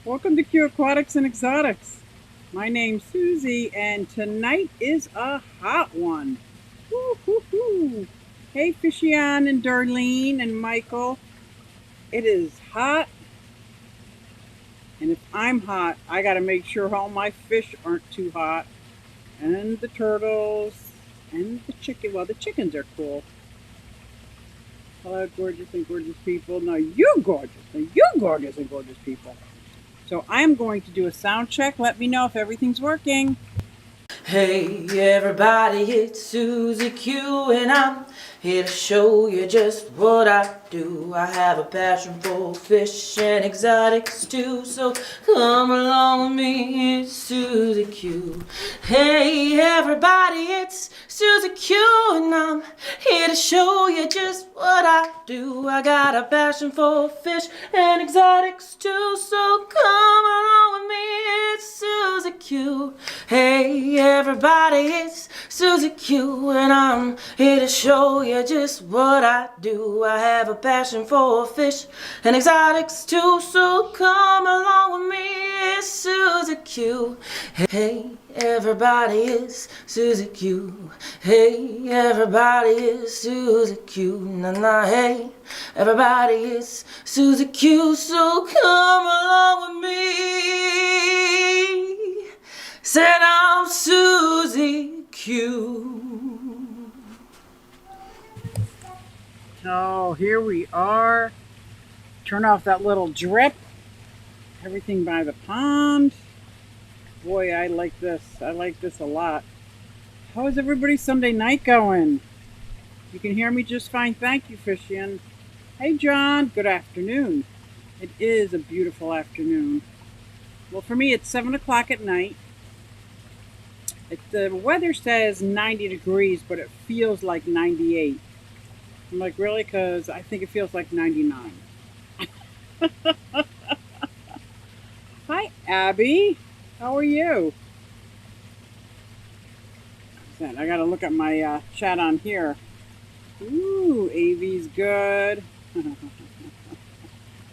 Welcome to Q Aquatics and Exotics. My name's Susie, and tonight is a hot one. Woo-hoo-hoo. Hey, Fishion and Darlene and Michael. It is hot, and if I'm hot, I got to make sure all my fish aren't too hot, and the turtles, and the chicken. Well, the chickens are cool. Hello, gorgeous and gorgeous people. No, you gorgeous. No, you gorgeous and gorgeous people. So I'm going to do a sound check. Let me know if everything's working. Hey everybody, it's Susie Q and I'm here to show you just what I do. I have a passion for fish and exotics too, so come along with me, it's Susie Q. Hey everybody, it's Susie Q and I'm here to show you just what I do. I got a passion for fish and exotics too, so come along with me, it's Susie Q. Hey everybody, it's Susie Q and I'm here to show you just what I do. I have a passion for fish and exotics too, so come along with me, it's Susie Q. Hey everybody, it's Susie Q. Hey everybody, it's Susie Q. Nah nah, hey everybody, it's Susie Q, so come along with me. Said I'm Susie Q. Oh, here we are. Turn off that little drip. Everything by the pond. Boy, I like this. I like this a lot. How is everybody's Sunday night going? You can hear me just fine. Thank you, Fishian. Hey, John. Good afternoon. It is a beautiful afternoon. Well, for me, it's 7 o'clock at night. The weather says 90 degrees, but it feels like 98. I'm like, really? Because I think it feels like 99. Hi, Abby. How are you? I got to look at my chat on here. Ooh, AV's good.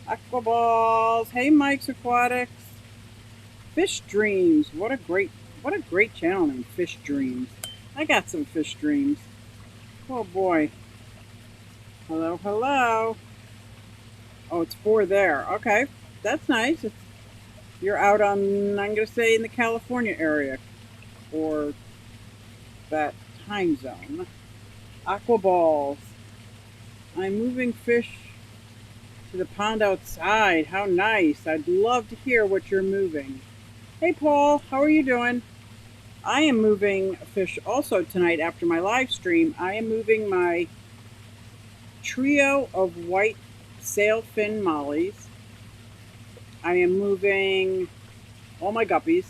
Aquaballs. Hey, Mike's Aquatics. Fish Dreams. What a great channel name, Fish Dreams. I got some fish dreams. Oh boy. Hello, hello. Oh, it's 4 there. Okay, that's nice. You're out on, I'm gonna say, in the California area, or that time zone. Aquaballs. I'm moving fish to the pond outside. How nice. I'd love to hear what you're moving. Hey, Paul. How are you doing? I am moving fish also tonight after my live stream. I am moving my trio of white sailfin mollies. I am moving all my guppies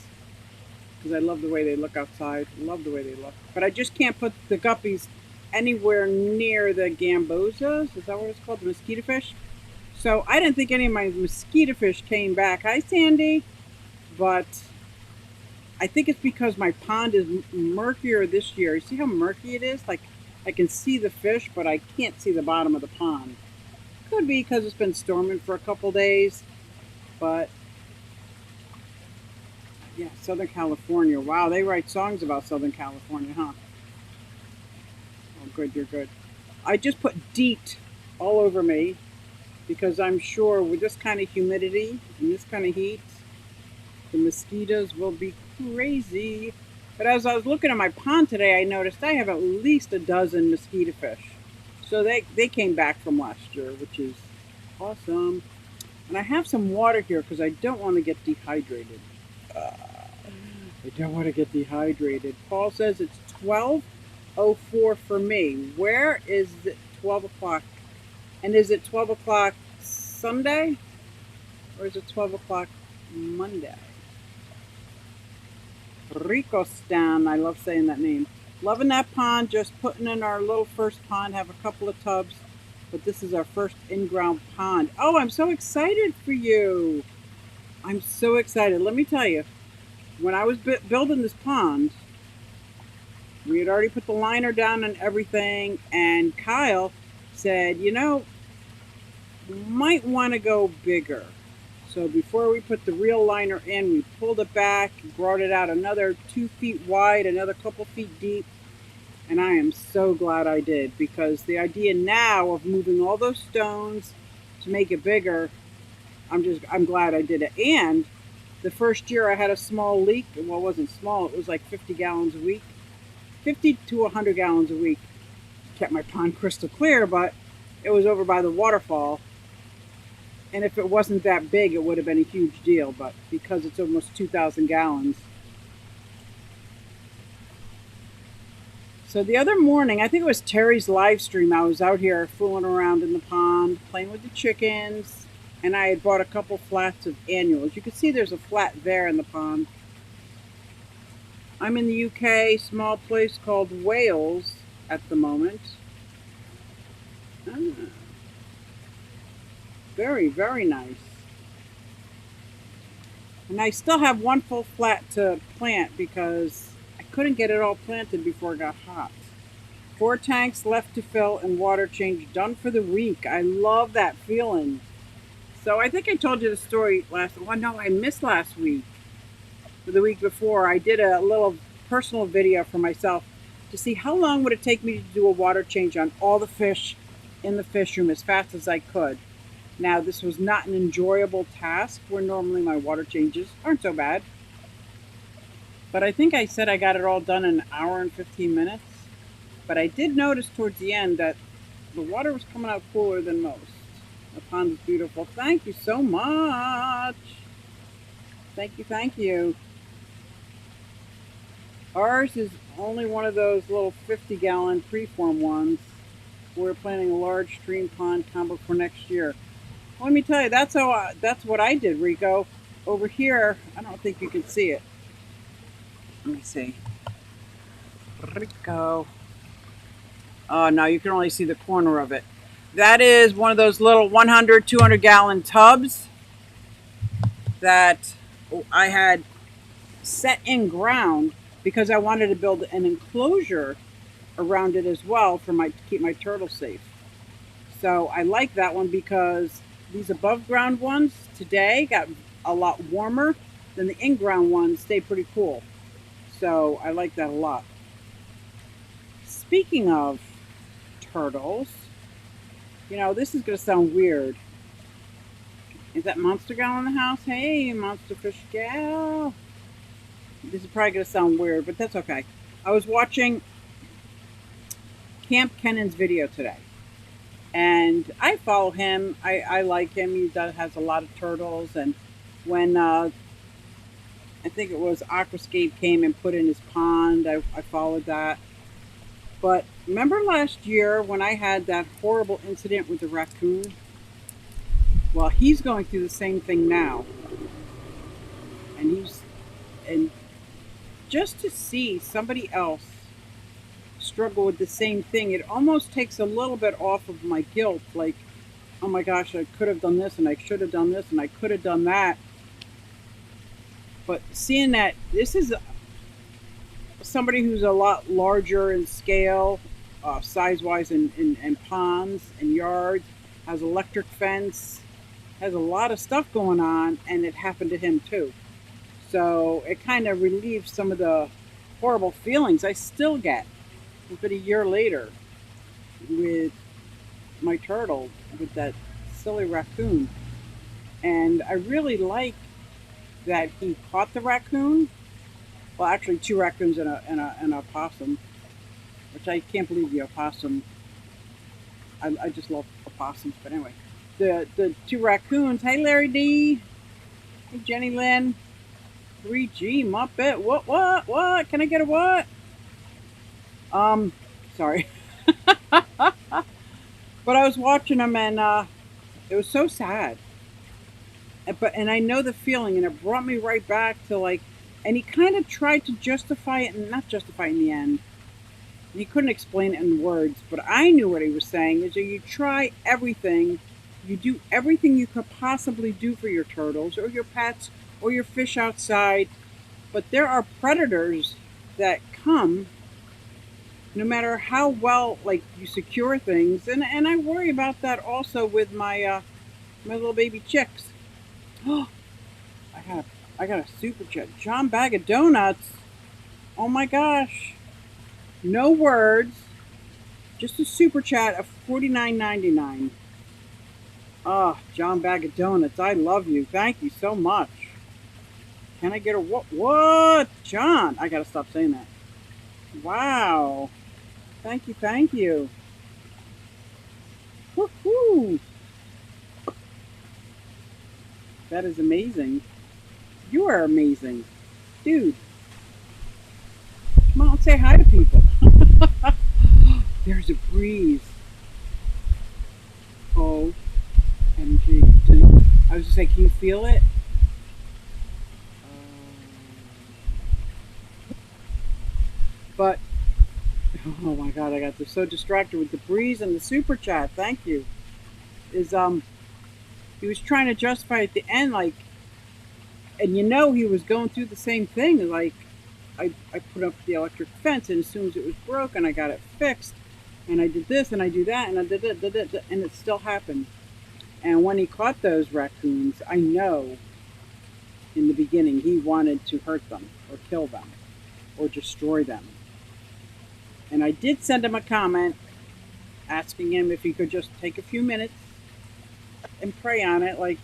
because I love the way they look outside. Love the way they look. But I just can't put the guppies anywhere near the gambosas. Is that what it's called? The mosquito fish? So I didn't think any of my mosquito fish came back. Hi, Sandy. But I think it's because my pond is murkier this year. You see how murky it is? Like, I can see the fish, but I can't see the bottom of the pond. Could be because it's been storming for a couple days. But yeah, Southern California. Wow, they write songs about Southern California, huh? Oh, good, you're good. I just put DEET all over me because I'm sure with this kind of humidity and this kind of heat, the mosquitoes will be crazy. But as I was looking at my pond today, I noticed I have at least a dozen mosquito fish. So they came back from last year, which is awesome. And I have some water here because I don't want to get dehydrated. I don't want to get dehydrated. Paul says it's 12:04 for me. Where is it 12 o'clock? And is it 12 o'clock Sunday? Or is it 12 o'clock Monday? Ricostan. I love saying that name. Loving that pond. Just putting in our little first pond. Have a couple of tubs. But this is our first in-ground pond. Oh, I'm so excited for you. I'm so excited. Let me tell you, when I was building this pond, we had already put the liner down and everything, and Kyle said, you might want to go bigger. So before we put the reel liner in, we pulled it back, brought it out another 2 feet wide, another couple feet deep. And I am so glad I did, because the idea now of moving all those stones to make it bigger, I'm glad I did it. And the first year I had a small leak. Well, it wasn't small, it was like 50 gallons a week. 50 to 100 gallons a week. Kept my pond crystal clear, but it was over by the waterfall. And if it wasn't that big, it would have been a huge deal. But because it's almost 2,000 gallons. So the other morning, I think it was Terry's live stream, I was out here fooling around in the pond, playing with the chickens, and I had bought a couple flats of annuals. You can see there's a flat there in the pond. I'm in the UK, small place called Wales at the moment. Very, very nice. And I still have one full flat to plant because I couldn't get it all planted before it got hot. 4 tanks left to fill and water change done for the week. I love that feeling. So I think I told you the story I missed last week. For the week before, I did a little personal video for myself to see how long would it take me to do a water change on all the fish in the fish room as fast as I could. Now, this was not an enjoyable task, where normally my water changes aren't so bad. But I think I said I got it all done in an hour and 15 minutes. But I did notice towards the end that the water was coming out cooler than most. The pond is beautiful. Thank you so much. Thank you, thank you. Ours is only one of those little 50-gallon preform ones. We're planning a large stream pond combo for next year. Let me tell you, that's what I did, Rico. Over here, I don't think you can see it. Let me see. Rico. Oh, no, you can only see the corner of it. That is one of those little 100, 200-gallon tubs that I had set in ground because I wanted to build an enclosure around it as well to keep my turtles safe. So I like that one because these above ground ones today got a lot warmer than the in-ground ones stayed pretty cool. So I like that a lot. Speaking of turtles, this is going to sound weird. Is that Monster Gal in the house? Hey, Monster Fish Gal. This is probably going to sound weird, but that's okay. I was watching Camp Kennan's video today. And I follow him. I like him. He has a lot of turtles. And when I think it was Aquascape came and put in his pond, I followed that. But remember last year when I had that horrible incident with the raccoon? Well, he's going through the same thing now. And just to see somebody else struggle with the same thing, it almost takes a little bit off of my guilt. Like, oh my gosh, I could have done this and I should have done this and I could have done that. But seeing that this is somebody who's a lot larger in scale, size-wise, in ponds and yards, has electric fence, has a lot of stuff going on, and it happened to him too. So it kind of relieves some of the horrible feelings I still get. It's been a year later with my turtle, with that silly raccoon. And I really like that he caught the raccoon. Well, actually 2 raccoons and a opossum, which I can't believe the opossum. I just love opossums, but anyway. The 2 raccoons. Hey, Larry D. Hey, Jenny Lynn. 3G Muppet. What? Can I get a what? Sorry. But I was watching them and it was so sad. And I know the feeling, and it brought me right back to and he kind of tried to justify it, and not justify it in the end. He couldn't explain it in words, but I knew what he was saying, is that you try everything, you do everything you could possibly do for your turtles, or your pets, or your fish outside, but there are predators that come, no matter how well, you secure things, and I worry about that also with my little baby chicks. Oh, I got a super chat. John Bag of Donuts. Oh my gosh. No words. Just a super chat of $49.99. Oh, John Bag of Donuts. I love you. Thank you so much. Can I get a what? What? John. I gotta stop saying that. Wow. Thank you. Thank you. Woohoo. That is amazing. You are amazing. Dude, come out and say hi to people. There's a breeze. OMG. I was just like, can you feel it? But, oh my God, I got so distracted with the breeze and the super chat. Thank you. He was trying to justify at the end, like, and he was going through the same thing. Like, I put up the electric fence, and as soon as it was broken, I got it fixed. And I did this, and I do that, and I did it, and it still happened. And when he caught those raccoons, I know in the beginning he wanted to hurt them, or kill them, or destroy them. And I did send him a comment asking him if he could just take a few minutes and pray on it, like,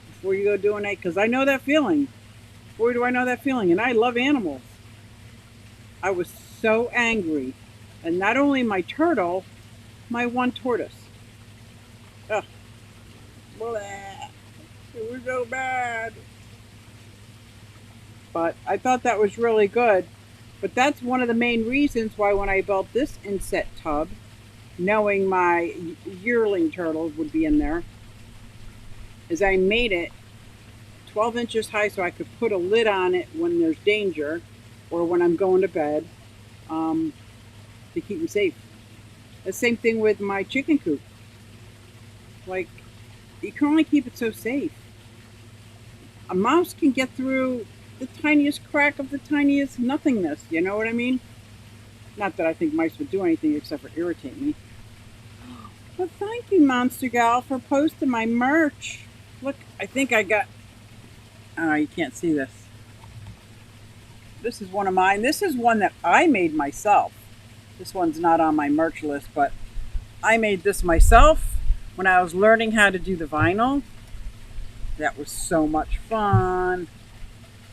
before you go doing it, because I know that feeling. Boy, do I know that feeling. And I love animals. I was so angry. And not only my turtle, my one tortoise. Ugh. Blah. It was so bad. But I thought that was really good. But that's one of the main reasons why when I built this inset tub, knowing my yearling turtles would be in there, is I made it 12 inches high so I could put a lid on it when there's danger or when I'm going to bed, to keep them safe. The same thing with my chicken coop. Like, you can only keep it so safe. A mouse can get through the tiniest crack of the tiniest nothingness. You know what I mean? Not that I think mice would do anything except for irritate me. Well, thank you, Monster Gal, for posting my merch. Look, I think I got... you can't see this. This is one of mine. This is one that I made myself. This one's not on my merch list, but I made this myself when I was learning how to do the vinyl. That was so much fun.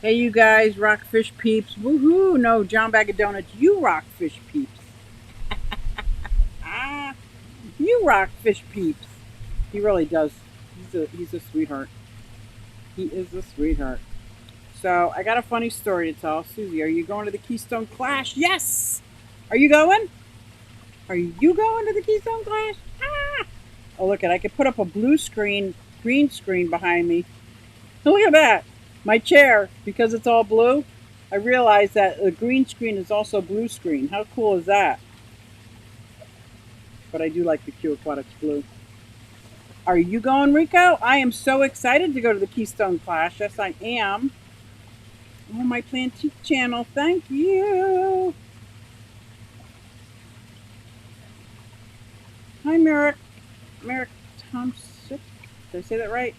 Hey, you guys, Rockfish Peeps. Woohoo! No, John Bag of Donuts, you Rockfish Peeps. You Rockfish Peeps. He really does. He's a sweetheart. He is a sweetheart. So, I got a funny story to tell. Susie, are you going to the Keystone Clash? Yes! Are you going? Are you going to the Keystone Clash? Ah! Oh, look, I could put up a blue screen, green screen behind me. Look at that. My chair, because it's all blue, I realized that the green screen is also blue screen. How cool is that? But I do like the Q Aquatics blue. Are you going, Rico? I am so excited to go to the Keystone Clash. Yes, I am. Oh, my Plantique channel. Thank you. Hi, Merrick. Merrick Thompson. Did I say that right?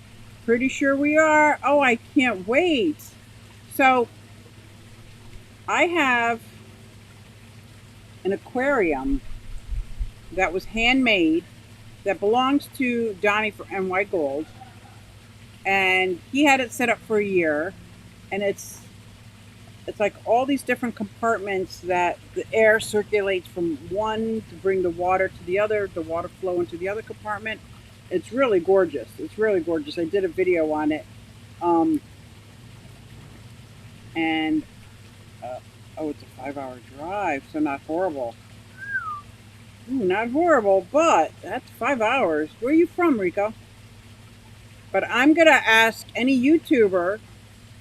Pretty sure we are. Oh, I can't wait. So, I have an aquarium that was handmade that belongs to Donnie for NY Gold. And he had it set up for a year. And it's like all these different compartments that the air circulates from one to bring the water to the other, the water flow into the other compartment. It's really gorgeous. It's really gorgeous. I did a video on it. It's a 5-hour drive, so not horrible. Not horrible, but that's 5 hours. Where are you from, Rico? But I'm going to ask any YouTuber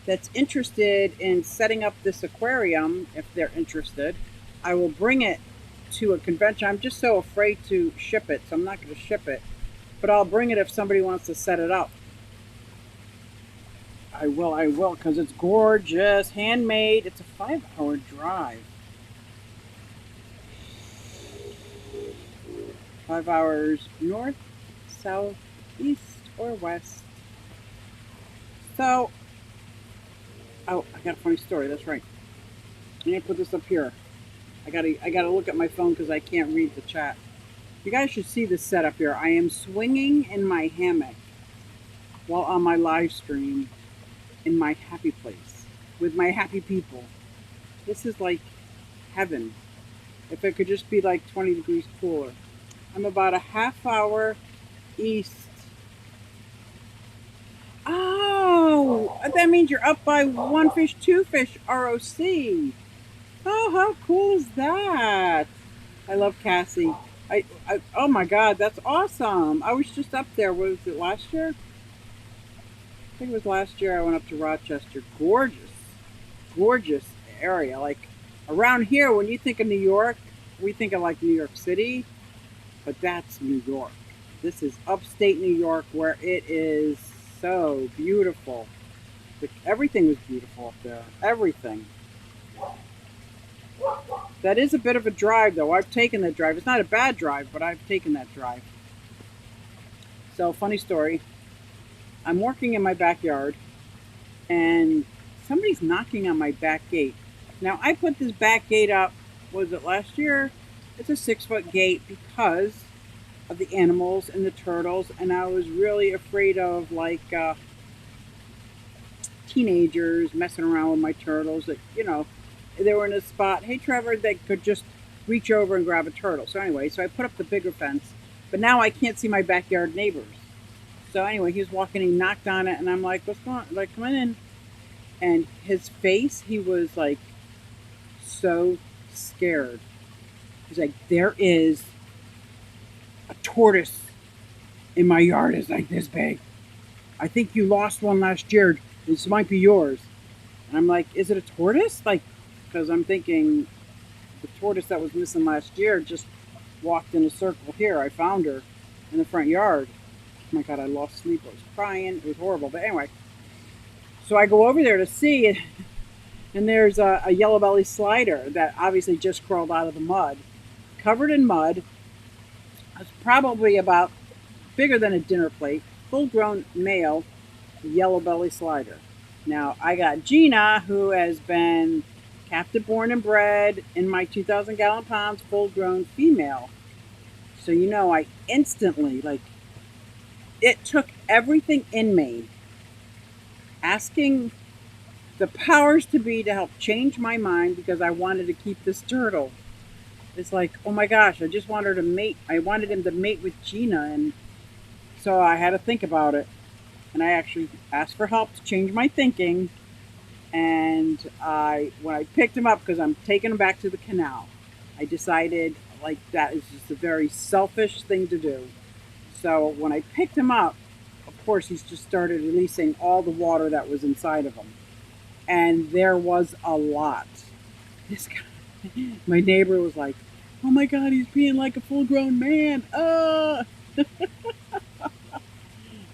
that's interested in setting up this aquarium, if they're interested, I will bring it to a convention. I'm just so afraid to ship it, so I'm not going to ship it. But I'll bring it if somebody wants to set it up. I will, because it's gorgeous, handmade. It's a 5-hour drive. 5 hours north, south, east, or west. So, oh, I got a funny story. That's right. I need to put this up here. I gotta look at my phone because I can't read the chat. You guys should see this setup here. I am swinging in my hammock while on my live stream in my happy place with my happy people. This is like heaven. If it could just be like 20 degrees cooler. I'm about a half hour east. Oh, that means you're up by One Fish, Two Fish, ROC. Oh, how cool is that? I love Cassie. Oh my God, that's awesome. I was just up there. Was it last year? I think it was last year. I went up to Rochester. Gorgeous, gorgeous area. Like around here, when you think of New York, we think of like New York City, but that's New York. This is upstate New York where it is so beautiful. Everything was beautiful up there. Everything. That is a bit of a drive, though. I've taken that drive. It's not a bad drive, but I've taken that drive. So, funny story. I'm working in my backyard, and somebody's knocking on my back gate. Now, I put this back gate up, was it last year? It's a 6-foot gate because of the animals and the turtles, and I was really afraid of, like, teenagers messing around with my turtles that, they were in a spot, hey Trevor, they could just reach over and grab a turtle. So anyway, I put up the bigger fence, but now I can't see my backyard neighbors. So anyway, he was walking, he knocked on it, and I'm like, what's going on? Like, come on in. And his face, he was like so scared. He's like, there is a tortoise in my yard. It's like this big. I think you lost one last year. This might be yours. And I'm like, is it a tortoise? Like, because I'm thinking the tortoise that was missing last year just walked in a circle here. I found her in the front yard. Oh my God, I lost sleep. I was crying. It was horrible. But anyway, so I go over there to see it, and there's a yellow belly slider that obviously just crawled out of the mud, covered in mud. It's probably about bigger than a dinner plate, full-grown male yellow belly slider. Now, I got Gina, who has been captive born and bred in my 2,000 gallon ponds, full-grown female. So, I instantly, it took everything in me, asking the powers to be to help change my mind because I wanted to keep this turtle. It's like, oh my gosh, I just wanted her to mate. I wanted him to mate with Gina, and so I had to think about it. And I actually asked for help to change my thinking. And when I picked him up, because I'm taking him back to the canal, I decided that is just a very selfish thing to do. So when I picked him up, of course, he's just started releasing all the water that was inside of him. And there was a lot. This guy, my neighbor was like, oh my God, he's being like a full-grown man.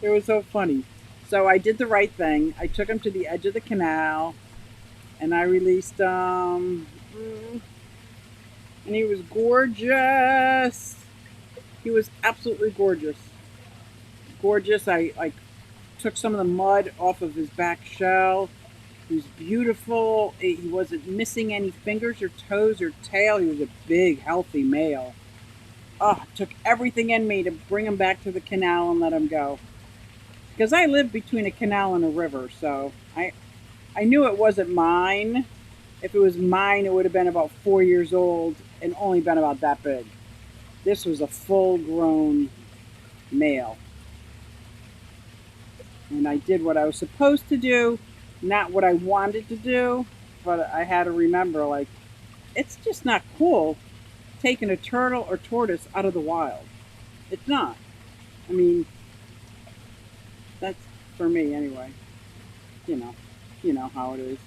It was so funny. So I did the right thing. I took him to the edge of the canal, and I released him. And he was gorgeous. He was absolutely gorgeous. Gorgeous. I took some of the mud off of his back shell. He was beautiful. He wasn't missing any fingers or toes or tail. He was a big, healthy male. Oh, it took everything in me to bring him back to the canal and let him go. Because I live between a canal and a river, so I knew it wasn't mine. If it was mine, it would have been about 4 years old and only been about that big. This was a full-grown male. And I did what I was supposed to do, not what I wanted to do, but I had to remember, it's just not cool taking a turtle or tortoise out of the wild. It's not. I mean, that's for me anyway. You know how it is.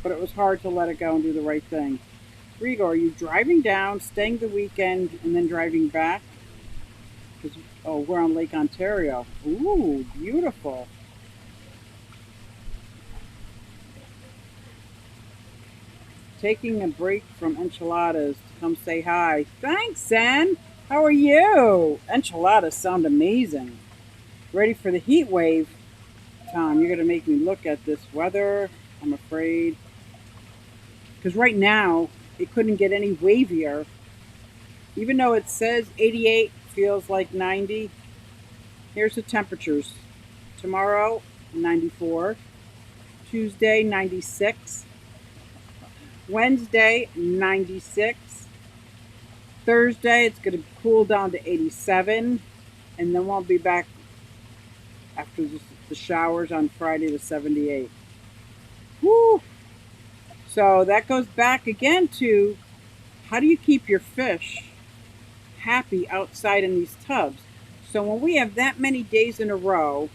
But it was hard to let it go and do the right thing. Rigo, are you driving down, staying the weekend, and then driving back? We're on Lake Ontario. Ooh, beautiful. Taking a break from enchiladas to come say hi. Thanks, Zen. How are you? Enchiladas sound amazing. Ready for the heat wave. Tom, you're going to make me look at this weather, I'm afraid. Because right now, it couldn't get any wavier. Even though it says 88, feels like 90. Here's the temperatures. Tomorrow, 94. Tuesday, 96. Wednesday, 96. Thursday, it's going to cool down to 87. And then we'll be back after the showers on Friday to 78. Woo! So that goes back again to how do you keep your fish happy outside in these tubs? So when we have that many days in a row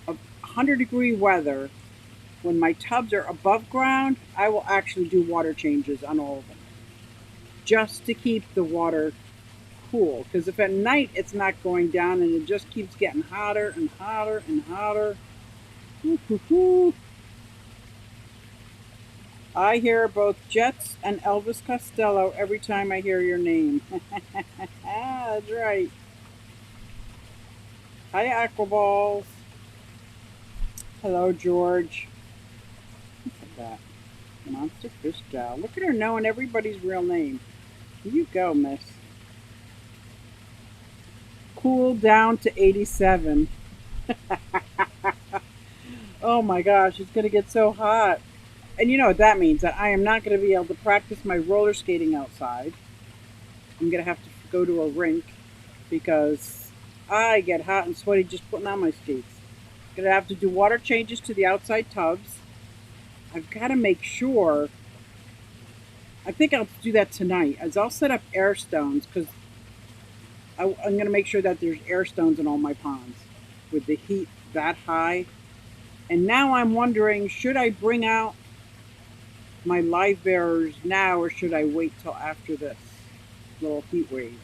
of 100-degree weather, when my tubs are above ground, I will actually do water changes on all of them just to keep the water cool. Because if at night it's not going down and it just keeps getting hotter and hotter and hotter, woo-hoo-hoo. I hear both Jets and Elvis Costello every time I hear your name. That's right. Hi, Aquaballs. Hello, George. Look at that. Monster Fish Gal. Look at her knowing everybody's real name. Here you go, miss. Cool down to 87. Oh my gosh, it's going to get so hot. And you know what that means, that I am not going to be able to practice my roller skating outside. I'm going to have to go to a rink because I get hot and sweaty just putting on my skates. I'm going to have to do water changes to the outside tubs. I've got to make sure, I think I'll do that tonight, as I'll set up air stones because I'm going to make sure that there's air stones in all my ponds with the heat that high. And now I'm wondering, should I bring out my live bearers now or should I wait till after this little heat wave?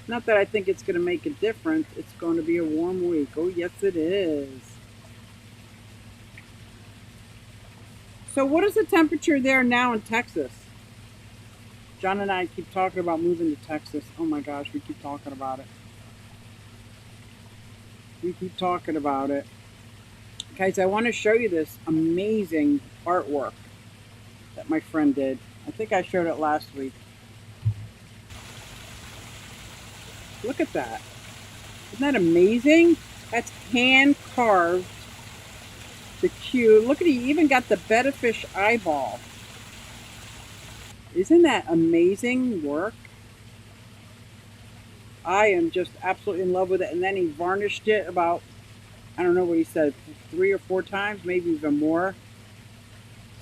Not that I think it's going to make a difference. It's going to be a warm week. Oh, yes, it is. So what is the temperature there now in Texas? John and I keep talking about moving to Texas. Oh my gosh, we keep talking about it. We keep talking about it. Guys, I want to show you this amazing artwork that my friend did. I think I showed it last week. Look at that. Isn't that amazing? That's hand carved. The cue. Look at he even got the betta fish eyeball. Isn't that amazing work? I am just absolutely in love with it. And then he varnished it about, I don't know what he said, 3 or 4 times, maybe even more.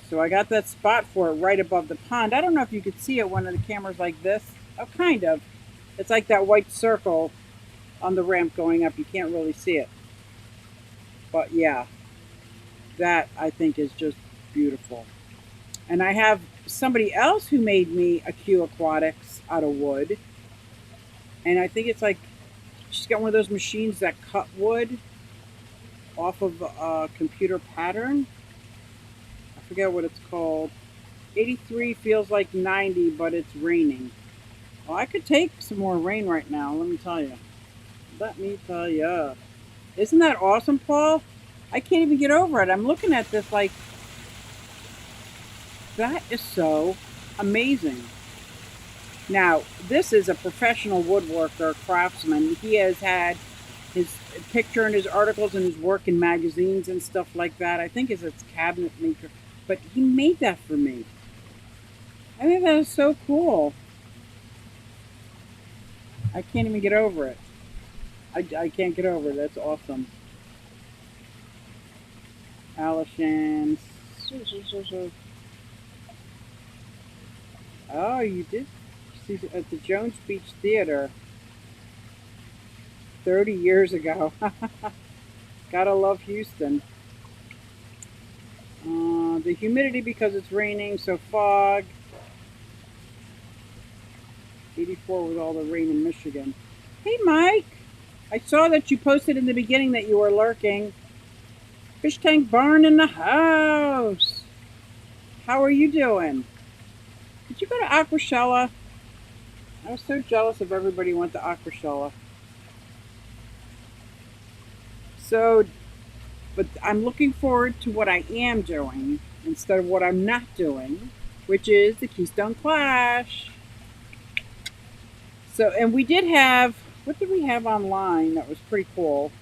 So I got that spot for it right above the pond. I don't know if you could see it when the camera's like this. Oh, kind of. It's like that white circle on the ramp going up. You can't really see it. But yeah, that I think is just beautiful. And I have somebody else who made me a Q Aquatics out of wood. And I think it's like, she's got one of those machines that cut wood off of a computer pattern. I forget what it's called. 83 feels like 90, but it's raining. Well, I could take some more rain right now, let me tell you. Let me tell you. Isn't that awesome, Paul? I can't even get over it. I'm looking at this like, that is so amazing. Now, this is a professional woodworker, craftsman. He has had his picture in his articles and his work in magazines and stuff like that. I think it's a cabinet maker. But he made that for me. I think that is so cool. I can't even get over it. I can't get over it. That's awesome. Alishan. Oh, you did see at the Jones Beach Theater 30 years ago. Gotta love Houston. The humidity because it's raining, so fog. 84 with all the rain in Michigan. Hey, Mike. I saw that you posted in the beginning that you were lurking. Fish Tank Barn in the house. How are you doing? Did you go to Aquashella? I was so jealous of everybody who went to Aquashella. So, But I'm looking forward to what I am doing instead of what I'm not doing, which is the Keystone Clash. So, and we did have, what did we have online that was pretty cool?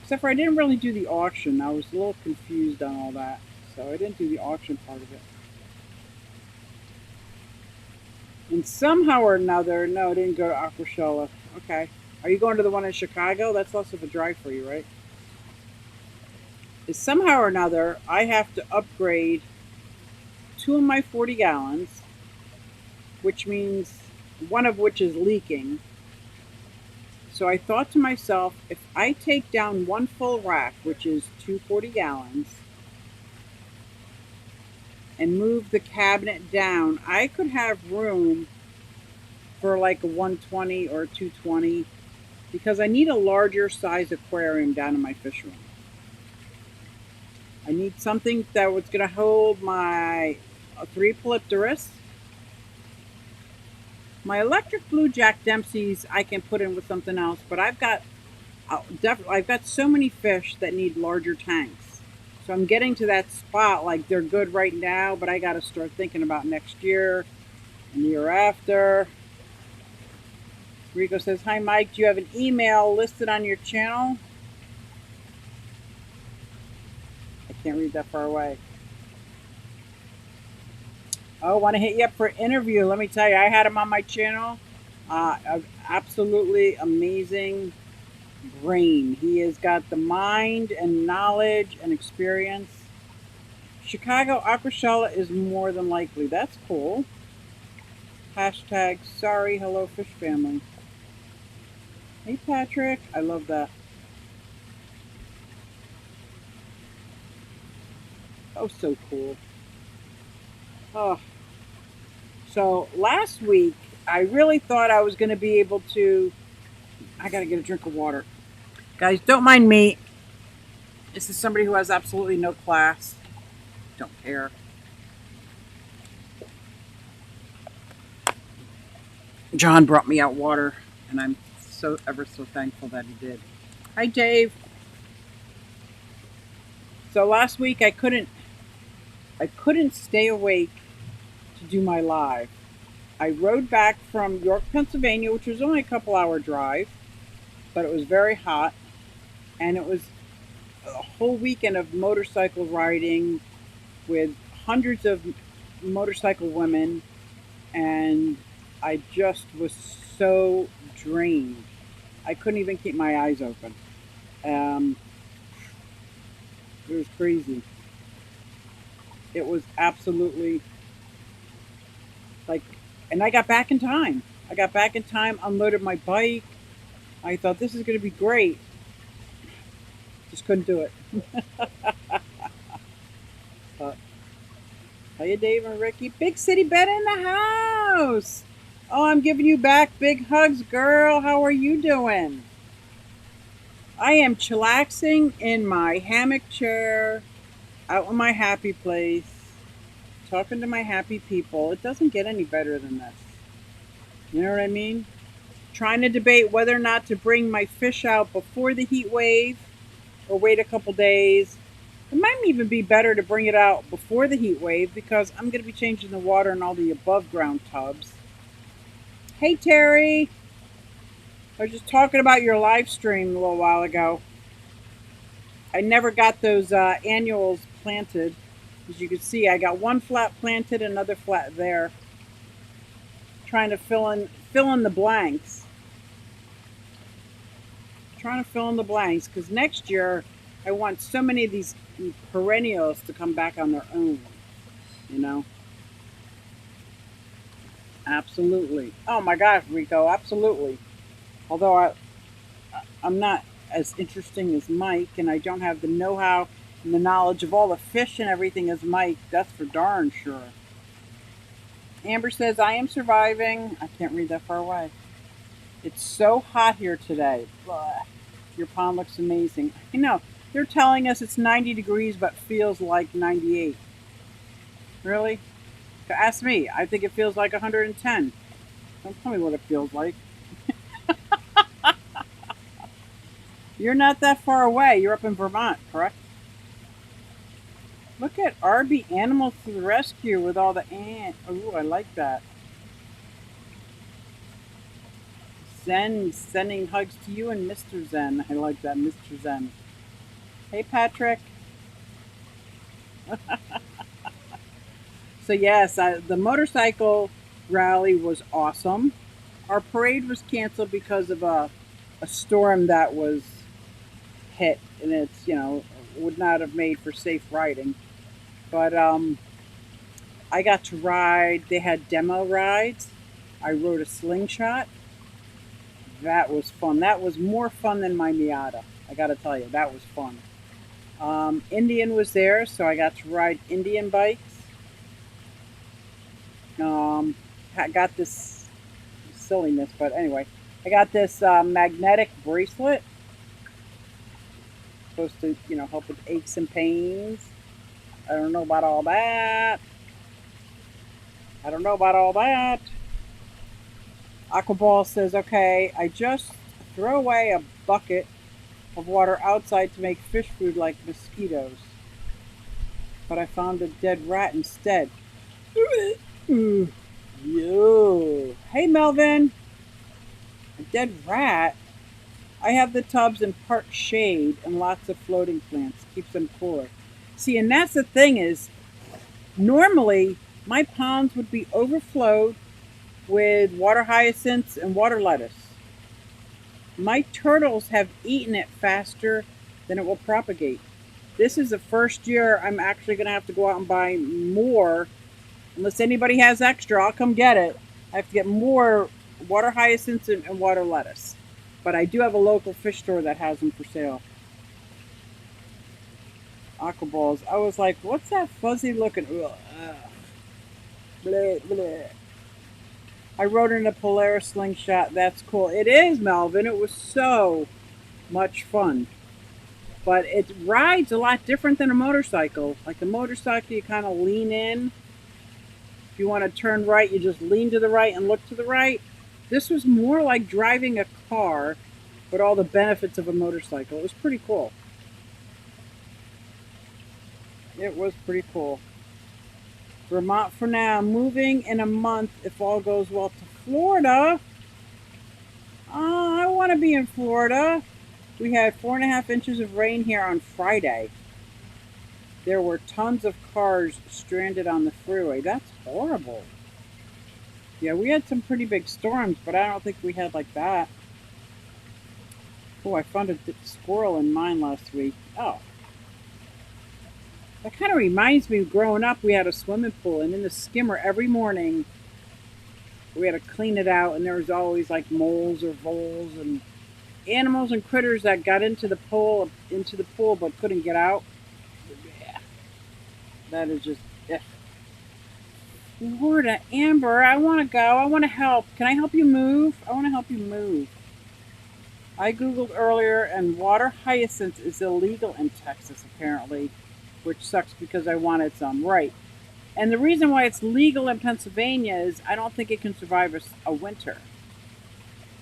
Except for I didn't really do the auction. I was a little confused on all that. So I didn't do the auction part of it. And somehow or another, no, I didn't go to Aquashella. Okay. Are you going to the one in Chicago? That's less of a drive for you, right? Is somehow or another, I have to upgrade 2 of my 40 gallons, which means one of which is leaking. So I thought to myself, if I take down one full rack, which is 240 gallons, and move the cabinet down, I could have room for like a 120 or a 220 because I need a larger size aquarium down in my fish room. I need something that was going to hold my 3 Polypterus. My electric blue Jack Dempsey's I can put in with something else, but I've got so many fish that need larger tanks. So I'm getting to that spot, like they're good right now, but I got to start thinking about next year and the year after. Rico says, hi Mike, do you have an email listed on your channel? I can't read that far away. Oh, want to hit you up for an interview. Let me tell you, I had him on my channel. Absolutely amazing brain. He has got the mind and knowledge and experience. Chicago Aquashella is more than likely. That's cool. Hashtag sorry, hello fish family. Hey Patrick, I love that. Oh, so cool. Oh, so last week I really thought I was going to be able to. I got to get a drink of water. Guys, don't mind me. This is somebody who has absolutely no class. Don't care. John brought me out water, and I'm so ever so thankful that he did. Hi, Dave. So last week I couldn't stay awake to do my live. I rode back from York, Pennsylvania, which was only a couple hour drive, but it was very hot, and it was a whole weekend of motorcycle riding with hundreds of motorcycle women, and I just was so drained. I couldn't even keep my eyes open. It was crazy. It was absolutely like, and I got back in time. Unloaded my bike. I thought this is going to be great. Just couldn't do it. Hiya, Dave and Ricky. Big City Bet in the house. Oh, I'm giving you back big hugs, girl. How are you doing? I am chillaxing in my hammock chair, out in my happy place, talking to my happy people. It doesn't get any better than this. You know what I mean? Trying to debate whether or not to bring my fish out before the heat wave or wait a couple days. It might even be better to bring it out before the heat wave because I'm going to be changing the water in all the above ground tubs. Hey, Terry. I was just talking about your live stream a little while ago. I never got those annuals planted. As you can see, I got one flat planted, another flat there. Trying to fill in the blanks. Because next year I want so many of these perennials to come back on their own. You know? Absolutely. Oh my gosh, Rico, absolutely. Although I'm not as interesting as Mike, and I don't have the know-how and the knowledge of all the fish and everything as Mike, that's for darn sure. Amber says, I am surviving. I can't read that far away. It's so hot here today. Blah. Your pond looks amazing. I know. They're telling us it's 90 degrees, but feels like 98. Really? Ask me. I think it feels like 110. Don't tell me what it feels like. You're not that far away. You're up in Vermont, correct? Look at Arby Animals to the Rescue with all the ants. Oh, I like that. Zen sending hugs to you and Mr. Zen. I like that, Mr. Zen. Hey, Patrick. So yes, the motorcycle rally was awesome. Our parade was canceled because of a storm that was hit, and it's would not have made for safe riding. But I got to ride. They had demo rides. I rode a slingshot. That was fun. That was more fun than my Miata. I got to tell you, that was fun. Indian was there, so I got to ride Indian bikes. I got this silliness, but anyway, I got this magnetic bracelet supposed to, help with aches and pains. I don't know about all that. I don't know about all that. Aquaball says, okay, I just throw away a bucket of water outside to make fish food like mosquitoes. But I found a dead rat instead. Yo. Hey, Melvin. A dead rat? I have the tubs in part shade and lots of floating plants. Keeps them cooler. See, and that's the thing is, normally my ponds would be overflowed with water hyacinths and water lettuce. My turtles have eaten it faster than it will propagate. This is the first year I'm actually going to have to go out and buy more. Unless anybody has extra, I'll come get it. I have to get more water hyacinths and water lettuce. But I do have a local fish store that has them for sale. Aquaballs. I was like, what's that fuzzy looking? Ugh. Bleh, bleh. I rode in a Polaris slingshot. That's cool. It is, Melvin. It was so much fun. But it rides a lot different than a motorcycle. Like a motorcycle, you kind of lean in. If you want to turn right, you just lean to the right and look to the right. This was more like driving a car, but all the benefits of a motorcycle. It was pretty cool. It was pretty cool. Vermont for now. Moving in a month if all goes well to Florida. I want to be in Florida. We had 4.5 inches of rain here on Friday. There were tons of cars stranded on the freeway. That's horrible. Yeah, we had some pretty big storms, but I don't think we had like that. Oh, I found a squirrel in mine last week. Oh. That kind of reminds me, growing up, we had a swimming pool, and in the skimmer every morning, we had to clean it out, and there was always like moles or voles and animals and critters that got into the pool but couldn't get out. Yeah, that is just. Florida, Amber, I want to go. I want to help. Can I help you move? I want to help you move. I googled earlier, and water hyacinth is illegal in Texas apparently, which sucks because I wanted some. Right. And the reason why it's legal in Pennsylvania is I don't think it can survive a winter.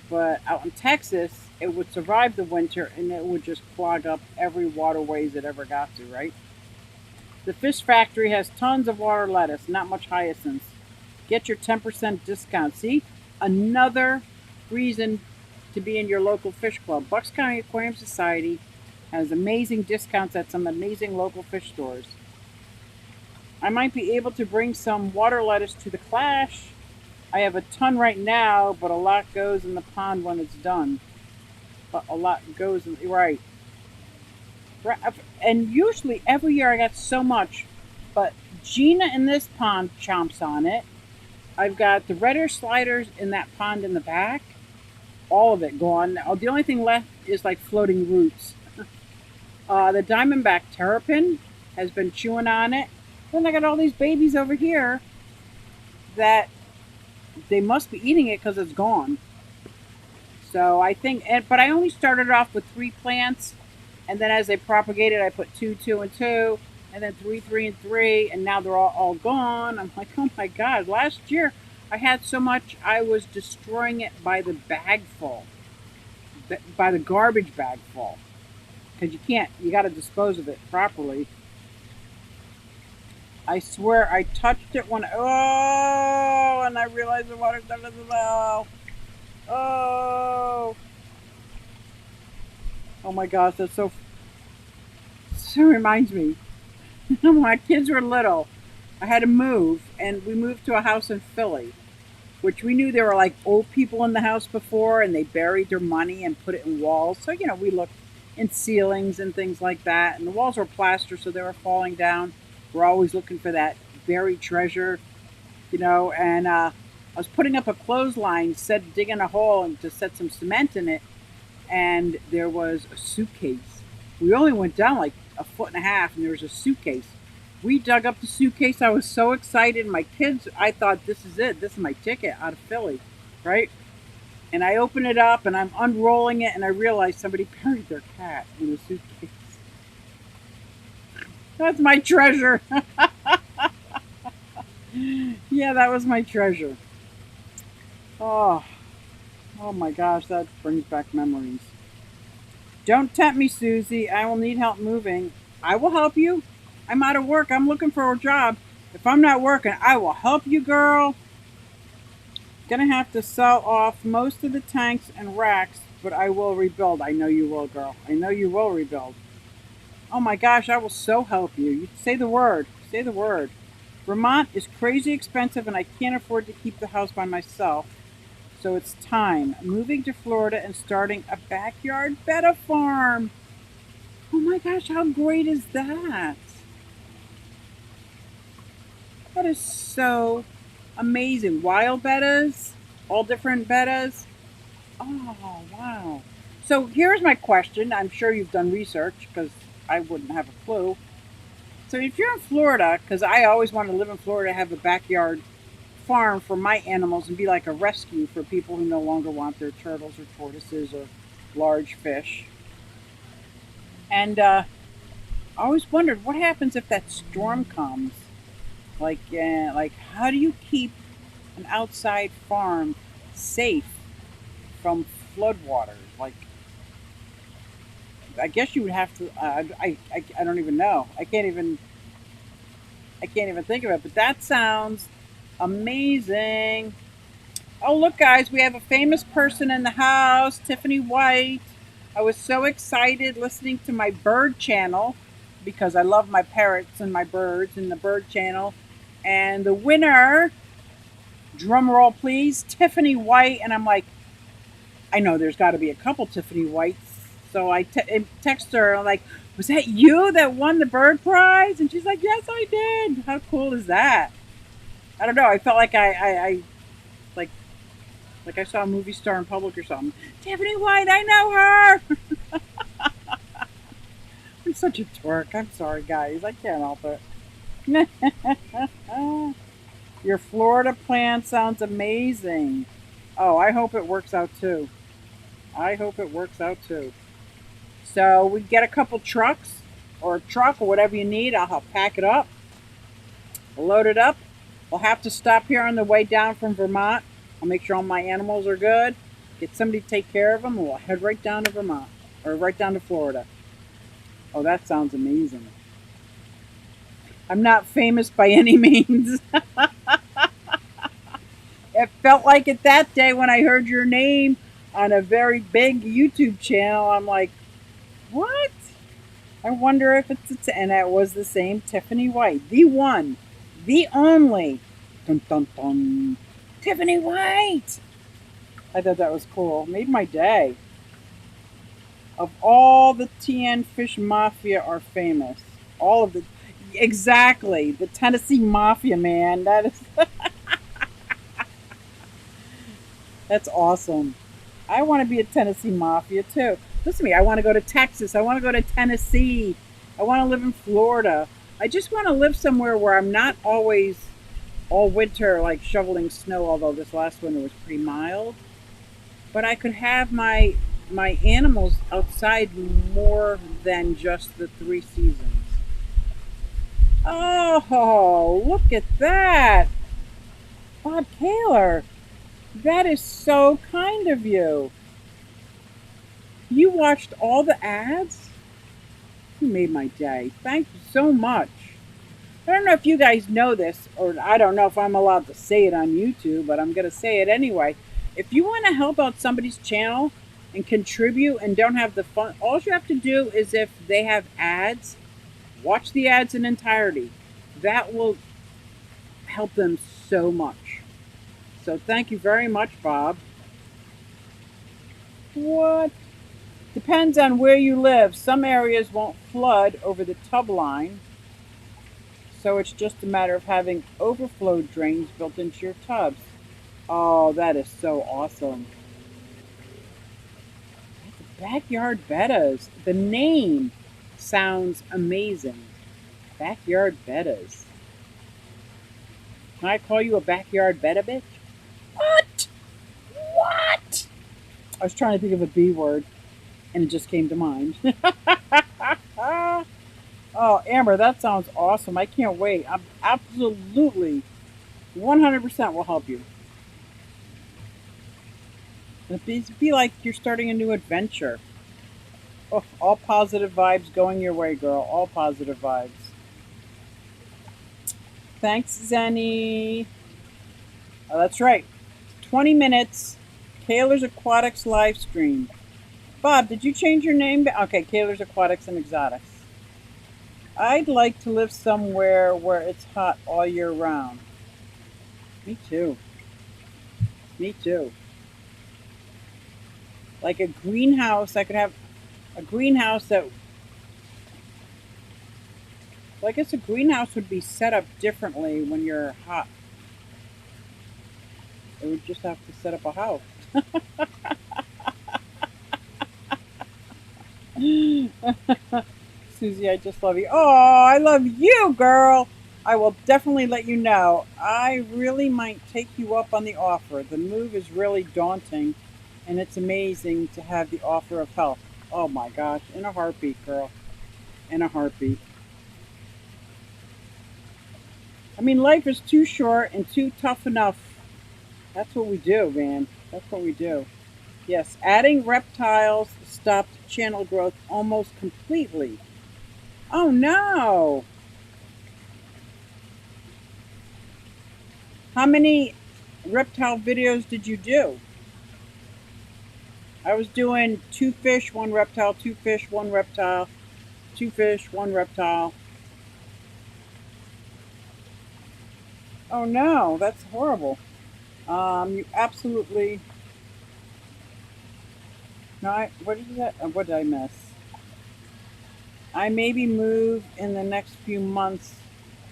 But out in Texas, it would survive the winter and it would just clog up every waterways it ever got to, right? The fish factory has tons of water lettuce, not much hyacinths. Get your 10% discount. See? Another reason to be in your local fish club. Bucks County Aquarium Society has amazing discounts at some amazing local fish stores. I might be able to bring some water lettuce to the clash. I have a ton right now, but a lot goes in the pond when it's done. But a lot goes in, right. And usually every year I got so much, but Gina in this pond chomps on it. I've got the red ear sliders in that pond in the back. All of it gone. Now, the only thing left is like floating roots. The diamondback terrapin has been chewing on it. Then I got all these babies over here that they must be eating it because it's gone. So I think, but I only started off with 3 plants. And then as they propagated, I put 2, 2, and 2, and then 3, 3, and 3, and now they're all gone. I'm like, oh my God, last year I had so much I was destroying it by the bagful, by the garbage bag full. because you can't. You got to dispose of it properly. I swear I touched it when and I realized the water's done as well. Oh, oh my gosh, that's so reminds me. When my kids were little, I had to move, and we moved to a house in Philly, which we knew there were like old people in the house before, and they buried their money and put it in walls. So we looked in ceilings and things like that, and the walls were plaster, so they were falling down. We're always looking for that buried treasure. And I was putting up a clothesline, said digging a hole and to set some cement in it, and there was a suitcase. We only went down like a foot and a half, and there was a suitcase. We dug up the suitcase. I was so excited. My kids, I thought, this is it. This is my ticket out of Philly, right? And I open it up, and I'm unrolling it, and I realize somebody buried their cat in the suitcase. That's my treasure. Yeah, that was my treasure. Oh, oh my gosh, that brings back memories. Don't tempt me, Susie. I will need help moving. I will help you. I'm out of work. I'm looking for a job. If I'm not working, I will help you, girl. Gonna have to sell off most of the tanks and racks, but I will rebuild. I know you will, girl. I know you will rebuild. Oh my gosh, I will so help you. You say the word. Say the word. Vermont is crazy expensive, and I can't afford to keep the house by myself. So it's time. Moving to Florida and starting a backyard betta farm. Oh my gosh, how great is that? That is so amazing. Wild bettas, all different bettas. Oh, wow. So here's my question. I'm sure you've done research because I wouldn't have a clue. So if you're in Florida, because I always want to live in Florida, have a backyard farm for my animals and be like a rescue for people who no longer want their turtles or tortoises or large fish. And I always wondered what happens if that storm comes. Like how do you keep an outside farm safe from floodwaters? Like, I guess you would have to. I don't even know. I can't even think of it. But that sounds amazing. Oh, look, guys, we have a famous person in the house, Tiffany White. I was so excited listening to my bird channel because I love my parrots and my birds in the bird channel. And the winner, drum roll please, Tiffany White. And I'm like, I know there's got to be a couple Tiffany Whites. So I text her. I'm like, was that you that won the bird prize? And she's like, yes, I did. How cool is that? I don't know. I felt like I like I saw a movie star in public or something. Tiffany White, I know her. I'm such a twerk. I'm sorry, guys. I can't help it. Your Florida plan sounds amazing. Oh, I hope it works out too. I hope it works out too. So we get a couple trucks or a truck or whatever you need. I'll help pack it up, load it up. We'll have to stop here on the way down from Vermont. I'll make sure all my animals are good. Get somebody to take care of them, and we'll head right down to Vermont or right down to Florida. Oh, that sounds amazing. I'm not famous by any means. It felt like it that day when I heard your name on a very big YouTube channel. I'm like, what? I wonder if and that was the same Tiffany White, the one, the only, dun dun dun, Tiffany White. I thought that was cool. Made my day. Of all the TN Fish Mafia are famous. All of the, exactly, the Tennessee Mafia, man. That is, that's awesome. I want to be a Tennessee Mafia too. Listen to me, I want to go to Texas. I want to go to Tennessee. I want to live in Florida. I just want to live somewhere where I'm not always all winter like shoveling snow, although this last winter was pretty mild. But I could have my animals outside more than just the 3 seasons. Oh, look at that. Bob Kaler, that is so kind of you. You watched all the ads? You made my day. Thank you so much. I don't know if you guys know this, or I don't know if I'm allowed to say it on YouTube, but I'm going to say it anyway. If you want to help out somebody's channel and contribute and don't have the fun, all you have to do is if they have ads, watch the ads in entirety. That will help them so much. So thank you very much, Bob. What? Depends on where you live. Some areas won't flood over the tub line, so it's just a matter of having overflow drains built into your tubs. Oh, that is so awesome. Backyard Bettas. The name sounds amazing. Backyard Bettas. Can I call you a backyard betta bitch? What? What? I was trying to think of a B word, and it just came to mind. Oh, Amber, that sounds awesome. I can't wait. I'm absolutely 100% will help you. It'd be like you're starting a new adventure. Oh, all positive vibes going your way, girl. All positive vibes. Thanks, Zenny. Oh, that's right. 20 minutes. Kaler's Aquatics live stream. Bob, did you change your name? Okay, Kaler's Aquatics and Exotics. I'd like to live somewhere where it's hot all year round. Me too. Me too. Like a greenhouse. I could have a greenhouse that, well, I guess a greenhouse would be set up differently when you're hot. It would just have to set up a house. Susie, I just love you. Oh, I love you, girl. I will definitely let you know. I really might take you up on the offer. The move is really daunting, and it's amazing to have the offer of help. Oh my gosh, in a heartbeat, girl. In a heartbeat. I mean, life is too short and too tough enough. That's what we do, man. That's what we do. Yes, adding reptiles stopped channel growth almost completely. Oh no! How many reptile videos did you do? I was doing 2 fish, 1 reptile, 2 fish, 1 reptile, 2 fish, 1 reptile. Oh no, that's horrible. You absolutely. No, what did that? What did I miss? I maybe move in the next few months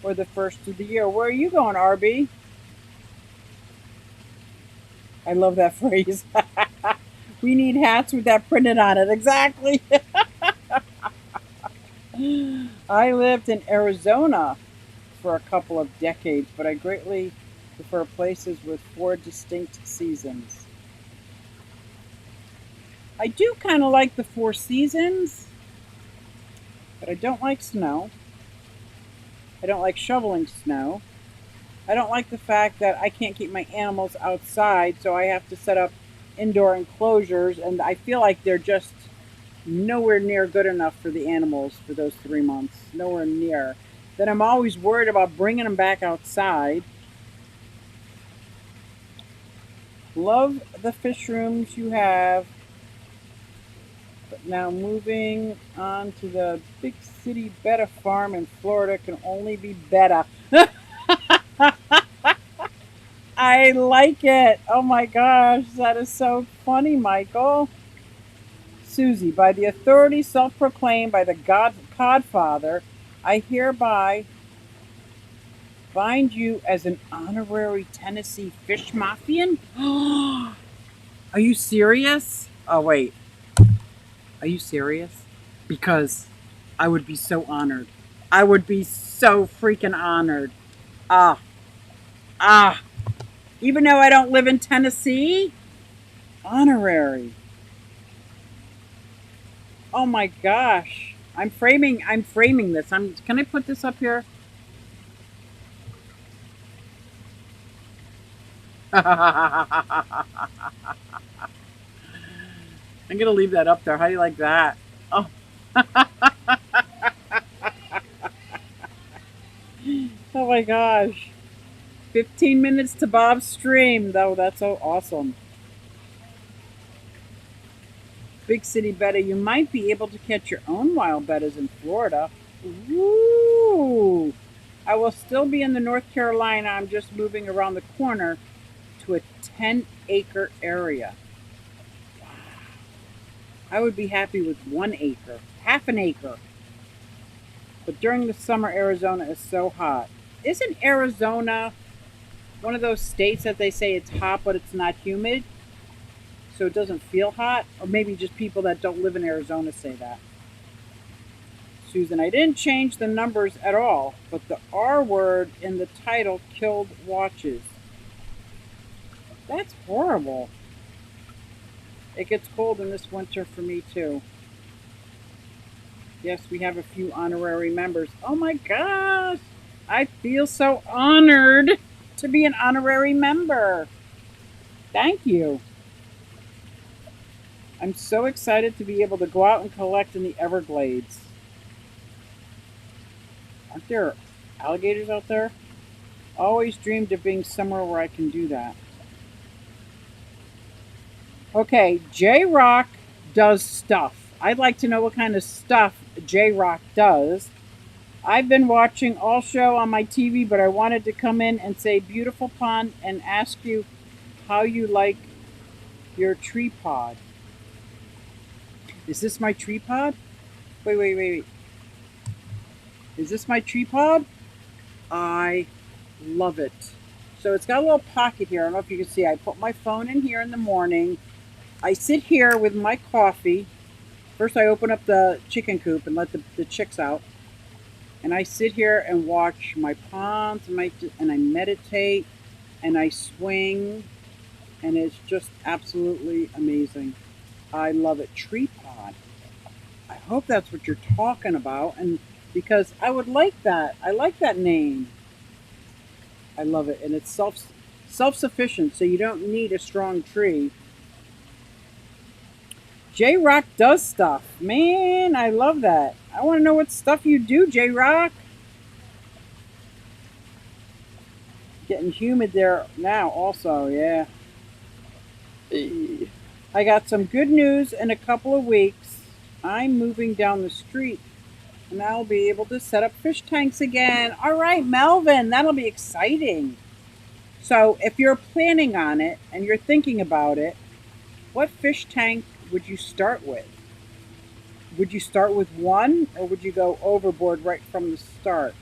or the first of the year. Where are you going, RB? I love that phrase. We need hats with that printed on it. Exactly. I lived in Arizona for a couple of decades, but I greatly prefer places with 4 distinct seasons. I do kind of like the 4 seasons, but I don't like snow. I don't like shoveling snow. I don't like the fact that I can't keep my animals outside, so I have to set up indoor enclosures, and I feel like they're just nowhere near good enough for the animals for those 3 months. Nowhere near. Then I'm always worried about bringing them back outside. Love the fish rooms you have. But now moving on to the big city betta farm in Florida can only be better. I like it. Oh my gosh, that is so funny, Michael. Susie, by the authority self-proclaimed by the Godfather, I hereby bind you as an honorary Tennessee fish mafian. Are you serious? Oh wait, are you serious? Because I would be so honored. I would be so freaking honored. Ah, ah. Even though I don't live in Tennessee, honorary. Oh my gosh. I'm framing this. Can I put this up here? I'm gonna leave that up there. How do you like that? Oh. Oh my gosh. 15 minutes to Bob's stream, though. That's so awesome. Big City Betta, you might be able to catch your own wild bettas in Florida. Ooh. I will still be in the North Carolina. I'm just moving around the corner to a 10-acre area. Wow. I would be happy with 1 acre, half an acre. But during the summer, Arizona is so hot. Isn't Arizona one of those states that they say it's hot, but it's not humid? So it doesn't feel hot? Or maybe just people that don't live in Arizona say that. Susan, I didn't change the numbers at all, but the R word in the title killed watches. That's horrible. It gets cold in this winter for me too. Yes, we have a few honorary members. Oh my gosh! I feel so honored to be an honorary member. Thank you. I'm so excited to be able to go out and collect in the Everglades. Aren't there alligators out there? Always dreamed of being somewhere where I can do that. Okay, J-Rock does stuff. I'd like to know what kind of stuff J-Rock does. I've been watching all show on my TV, but I wanted to come in and say beautiful pond and ask you how you like your tree pod. Is this my tree pod? Wait. Is this my tree pod? I love it. So it's got a little pocket here. I don't know if you can see. I put my phone in here in the morning. I sit here with my coffee. First I open up the chicken coop and let the chicks out. And I sit here and watch my ponds and I meditate and I swing. And it's just absolutely amazing. I love it. Tree pod. I hope that's what you're talking about. And because I would like that. I like that name. I love it. And it's self-sufficient, so you don't need a strong tree. J-Rock does stuff. Man, I love that. I want to know what stuff you do, J-Rock. Getting humid there now also, yeah. I got some good news in a couple of weeks. I'm moving down the street and I'll be able to set up fish tanks again. All right, Melvin, that'll be exciting. So if you're planning on it and you're thinking about it, what fish tank would you start with? Would you start with one or would you go overboard right from the start?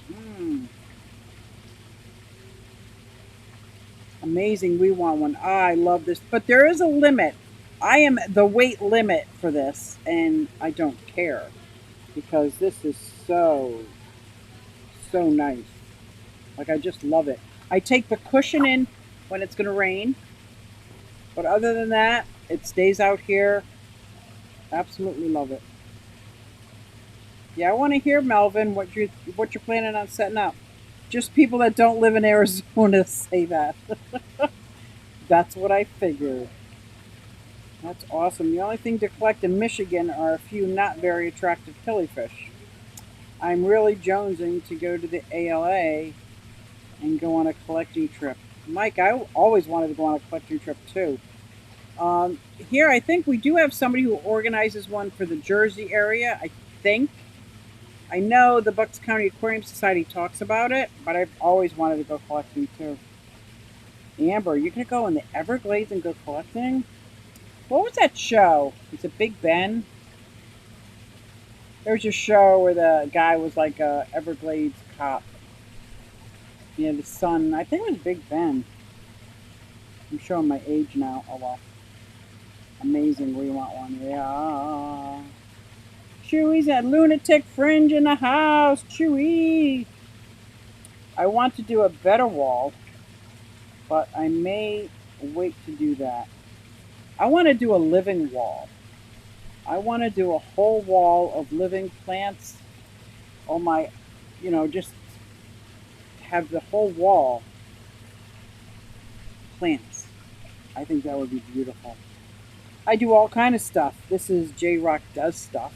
Amazing, we want one. I love this, but there is a limit. I am the weight limit for this and I don't care because this is so nice. Like I just love it. I take the cushion in when it's going to rain, but other than that, it stays out here. Absolutely love it. Yeah, I want to hear, Melvin, what you're planning on setting up. Just people that don't live in Arizona say that. That's what I figured. That's awesome. The only thing to collect in Michigan are a few not very attractive killifish. I'm really jonesing to go to the ALA and go on a collecting trip. Mike, I always wanted to go on a collecting trip too. Here, I think we do have somebody who organizes one for the Jersey area, I think. I know the Bucks County Aquarium Society talks about it, but I've always wanted to go collecting too. Amber, you're going to go in the Everglades and go collecting? What was that show? Is it Big Ben? There was a show where the guy was like a Everglades cop. Yeah, the son. I think it was Big Ben. I'm showing my age now. Oh well. Amazing. We want one. Yeah. Chewy's at Lunatic Fringe in the house. Chewy. I want to do a better wall, but I may wait to do that. I want to do a living wall. I want to do a whole wall of living plants. Oh my, just have the whole wall plants. I think that would be beautiful. I do all kind of stuff. This is J-Rock Does Stuff.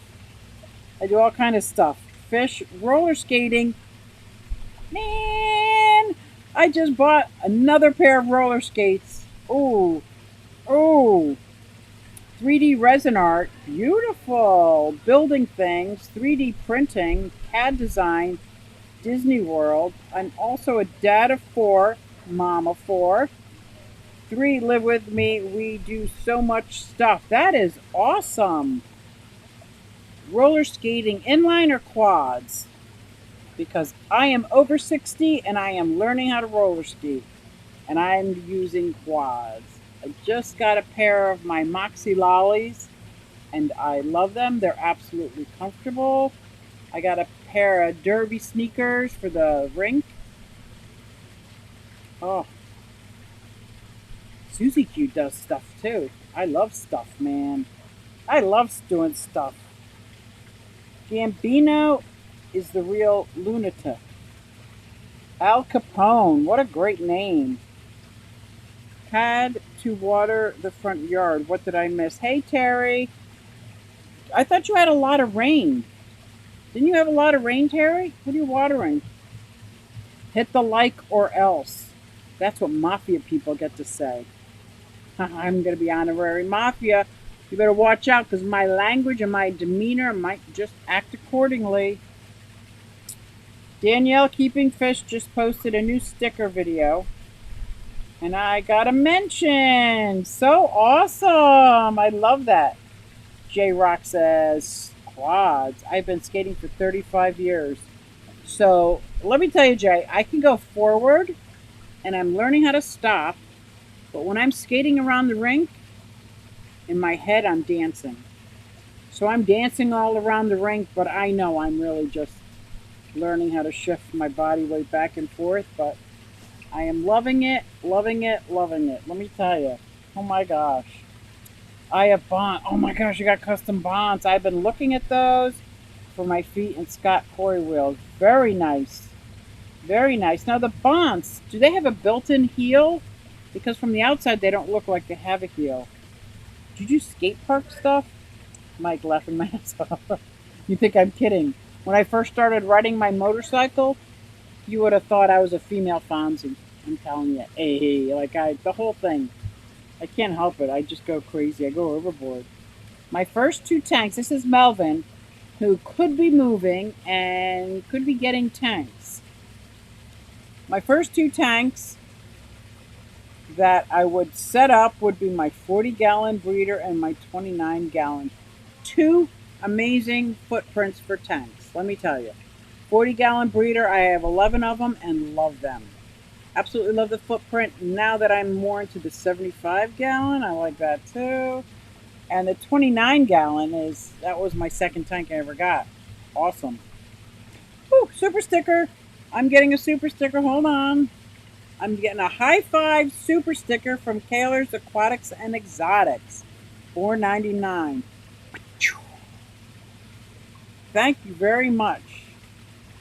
I do all kind of stuff. Fish, roller skating. Man, I just bought another pair of roller skates. Ooh, ooh. 3D resin art. Beautiful. Building things. 3D printing. CAD design. Disney World. I'm also a dad of 4, mom of 4. 3 live with me. We do so much stuff. That is awesome. Roller skating, inline or quads? Because I am over 60 and I am learning how to roller skate. And I'm using quads. I just got a pair of my Moxie Lollies and I love them. They're absolutely comfortable. I got a pair of derby sneakers for the rink. Oh, Susie Q does stuff too. I love stuff, man. I love doing stuff. Gambino is the real lunatic. Al Capone, what a great name. Had to water the front yard. What did I miss? Hey, Terry. I thought you had a lot of rain. Didn't you have a lot of rain, Terry? What are you watering? Hit the like or else. That's what mafia people get to say. I'm going to be honorary mafia. You better watch out because my language and my demeanor might just act accordingly. Danielle Keeping Fish just posted a new sticker video. And I got a mention. So awesome. I love that. J Rock says, quads. I've been skating for 35 years. So let me tell you, Jay, I can go forward and I'm learning how to stop. But when I'm skating around the rink, in my head, I'm dancing. So I'm dancing all around the rink, but I know I'm really just learning how to shift my body weight back and forth. But I am loving it, loving it, loving it. Let me tell you. Oh my gosh. I have bonds. Oh my gosh, you got custom bonds. I've been looking at those for my feet and Scott Corey wheels. Very nice. Very nice. Now the bonds, do they have a built-in heel? Because from the outside, they don't look like they have a heel. Do you do skate park stuff? Mike laughing my ass off. You think I'm kidding. When I first started riding my motorcycle, you would have thought I was a female Fonzie. I'm telling you. Hey, the whole thing. I can't help it. I just go crazy. I go overboard. My first 2 tanks, this is Melvin, who could be moving and could be getting tanks. My first 2 tanks that I would set up would be my 40-gallon breeder and my 29-gallon. 2 amazing footprints for tanks, let me tell you. 40-gallon breeder, I have 11 of them and love them. Absolutely love the footprint. Now that I'm more into the 75-gallon, I like that too. And the 29-gallon that was my second tank I ever got. Awesome. Ooh, super sticker. I'm getting a super sticker. Hold on. I'm getting a high five super sticker from Kaler's Aquatics and Exotics. $4.99. Thank you very much.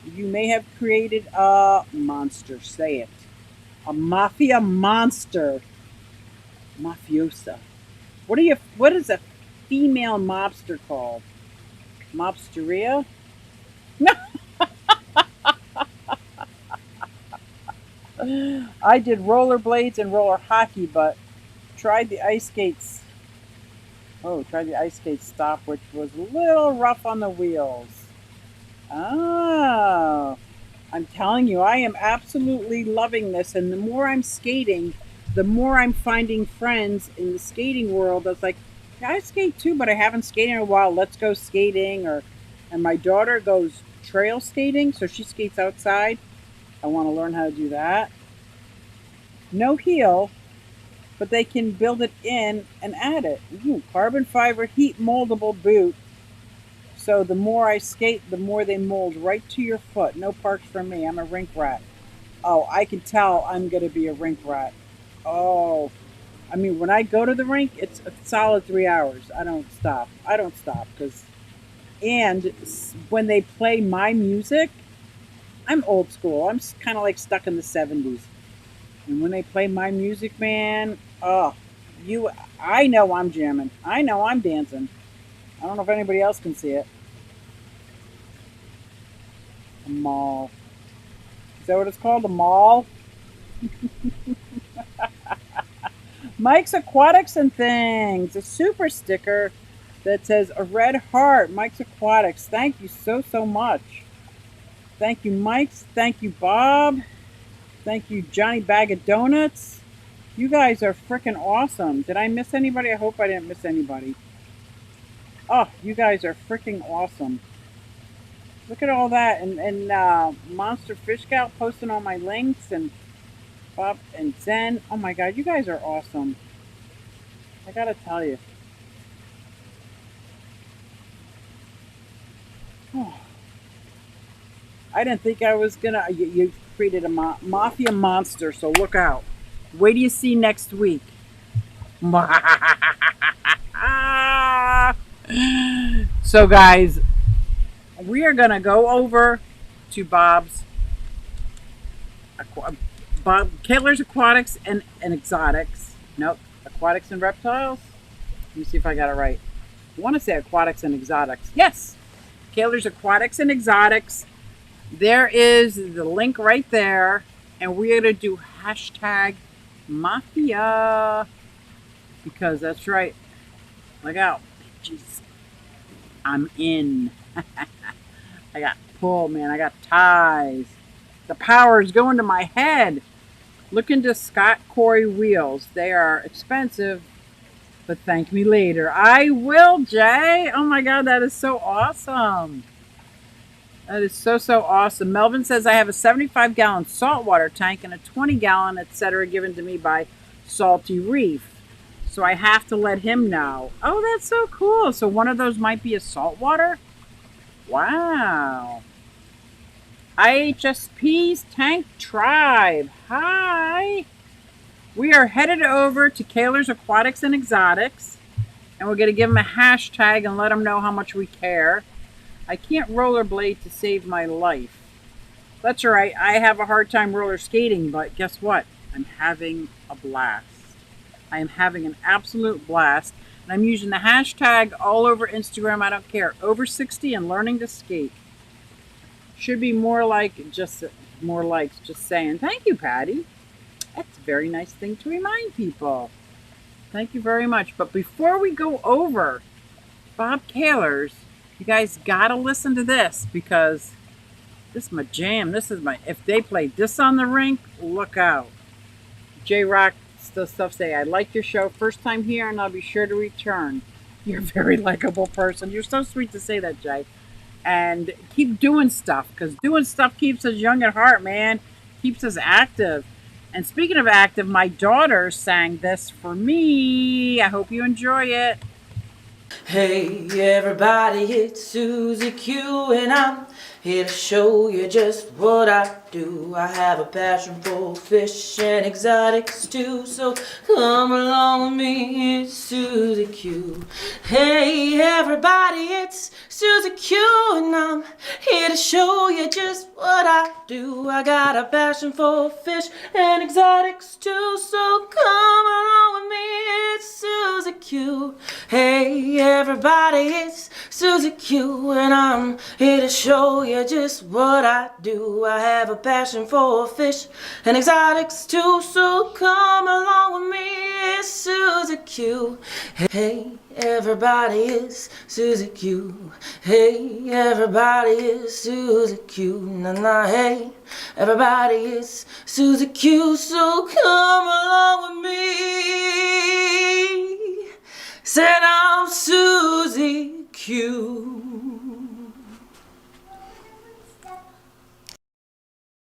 You may have created a monster. Say it. A mafia monster. Mafiosa. What is a female mobster called? Mobsteria? No. I did rollerblades and roller hockey, but tried the ice skates. Tried the ice skate stop, which was a little rough on the wheels. Oh, I'm telling you, I am absolutely loving this. And the more I'm skating, the more I'm finding friends in the skating world. That's like, yeah, I skate too, but I haven't skated in a while. Let's go skating. And my daughter goes trail skating, so she skates outside. I want to learn how to do that. No heel, but they can build it in and add it. Ooh, carbon fiber heat moldable boot. So the more I skate, the more they mold right to your foot. No parks for me. I'm a rink rat. Oh, I can tell I'm going to be a rink rat. Oh, I mean, when I go to the rink, it's a solid 3 hours. I don't stop. And when they play my music, I'm old school. I'm kind of like stuck in the 70s. And when they play my music, man, I know I'm jamming. I know I'm dancing. I don't know if anybody else can see it. A mall. Is that what it's called? A mall? Mike's Aquatics and Things, a super sticker that says a red heart. Mike's Aquatics. Thank you so much. Thank you, Mike's. Thank you, Bob. Thank you, Johnny Bag of Donuts. You guys are freaking awesome. Did I miss anybody? I hope I didn't miss anybody. Oh, you guys are freaking awesome. Look at all that. And Monster Fish Scout posting all my links and Bob and Zen. Oh my God, you guys are awesome. I gotta tell you. Oh, I didn't think I was gonna. You created a mafia monster, so look out. Wait till you see next week. So, guys, we are gonna go over to Bob Kaler's Aquatics and Exotics. Nope, Aquatics and Reptiles. Let me see if I got it right. I want to say Aquatics and Exotics. Yes, Kaler's Aquatics and Exotics. There is the link right there, and we're gonna do hashtag Mafia because that's right. Look out, bitches! I'm in. I got pull, man. I got ties. The power is going to my head. Look into Scott Corey wheels. They are expensive, but thank me later. I will, Jay. Oh my God, that is so awesome. That is so awesome. Melvin says I have a 75-gallon saltwater tank and a 20-gallon, etc., given to me by Salty Reef. So I have to let him know. Oh, that's so cool. So one of those might be a saltwater? Wow. IHSP's Tank Tribe. Hi. We are headed over to Kaler's Aquatics and Exotics, and we're going to give them a hashtag and let them know how much we care. I can't rollerblade to save my life. That's all right. I have a hard time roller skating, but guess what? I'm having a blast. I am having an absolute blast, and I'm using the hashtag all over Instagram. I don't care. Over 60 and learning to skate. Should be more like just more likes. Just saying. Thank you, Patty. That's a very nice thing to remind people. Thank you very much. But before we go over Bob Kaler's, you guys gotta listen to this because this is my jam. This is my. If they play this on the rink, look out. J Rock still stuff say I like your show. First time here, and I'll be sure to return. You're a very likable person. You're so sweet to say that, Jay. And keep doing stuff because doing stuff keeps us young at heart, man. Keeps us active. And speaking of active, my daughter sang this for me. I hope you enjoy it. Hey everybody, it's Susie Q and I'm here to show you just what I do. I have a passion for fish and exotics too, so come along with me, it's Susie Q. Hey everybody, it's Susie Q and I'm here to show you just what I do. I got a passion for fish and exotics too, so come along with me, it's Susie Q. Hey everybody, it's Susie Q and I'm here to show you just what I do. I have a passion for fish and exotics too, so come along with me, it's Susie Q. Hey everybody, it's Susie Q. Hey everybody, it's Susie Q. Nah, hey everybody, it's Susie Q, so come along with me. Said I'm Susie Q.